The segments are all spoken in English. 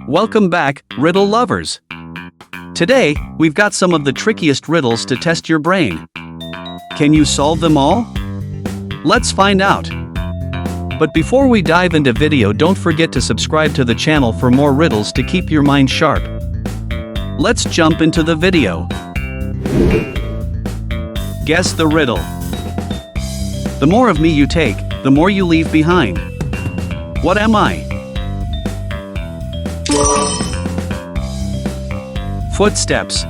Welcome back, riddle lovers. Today, we've got some of the trickiest riddles to test your brain. Can you solve them all? Let's find out. But before we dive into video, don't forget to subscribe to the channel for more riddles to keep your mind sharp. Let's jump into the video. Guess the riddle. The more of me you take, the more you leave behind. What am I? Footsteps.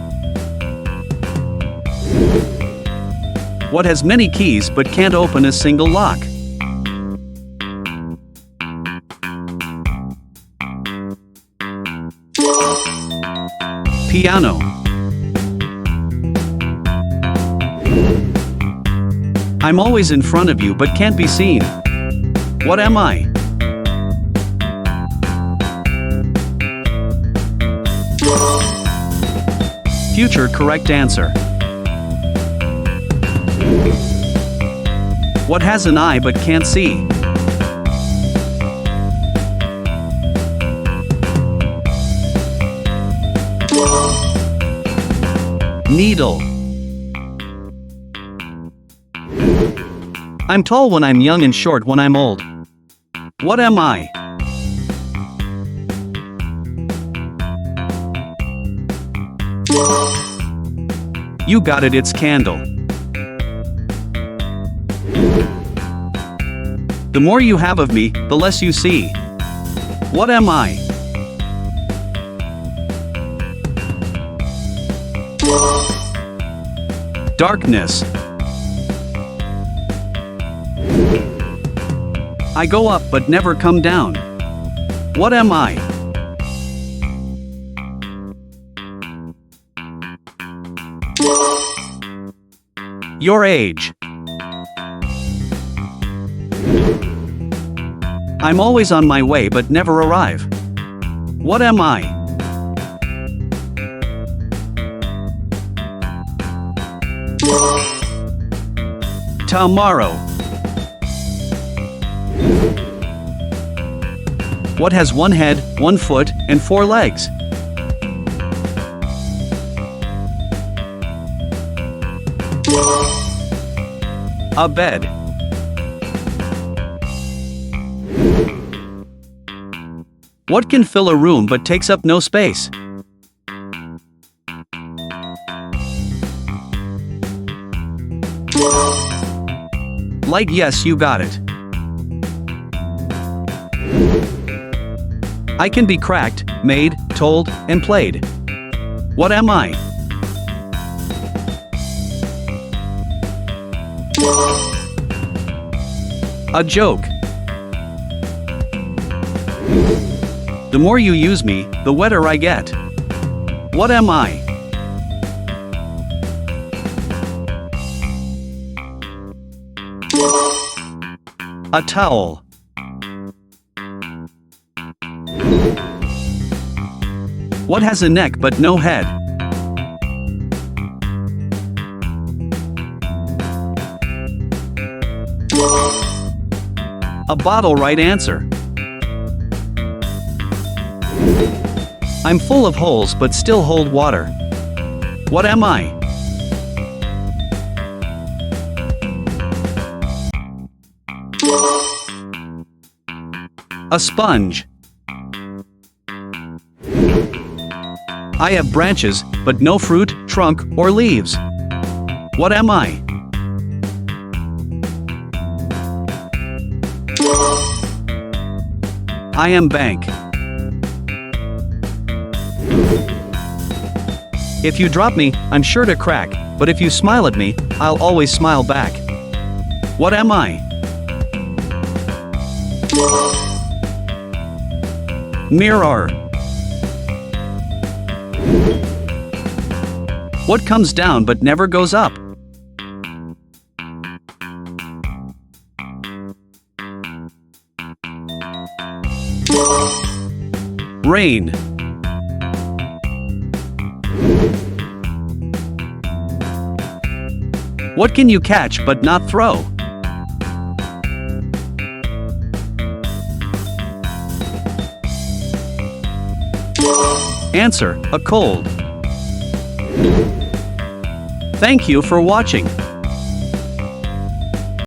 What has many keys but can't open a single lock? Piano. I'm always in front of you but can't be seen. What am I? Future correct answer. What has an eye but can't see? Needle. I'm tall when I'm young and short when I'm old. What am I? You got it, it's candle. The more you have of me, the less you see. What am I? Darkness. I go up but never come down. What am I? Your age. I'm always on my way but never arrive. What am I? Tomorrow. What has one head, 1 foot, and 4 legs? A bed. What can fill a room but takes up no space? Light. Yes, you got it. I can be cracked, made, told, and played. What am I? A joke. The more you use me, the wetter I get. What am I? A towel. What has a neck but no head? A bottle. Right answer. I'm full of holes but still hold water. What am I? A sponge. I have branches, but no fruit, trunk, or leaves. What am I? I am bank. If you drop me, I'm sure to crack, but if you smile at me, I'll always smile back. What am I? Mirror. What comes down but never goes up? Rain. What can you catch but not throw? Answer: a cold. Thank you for watching.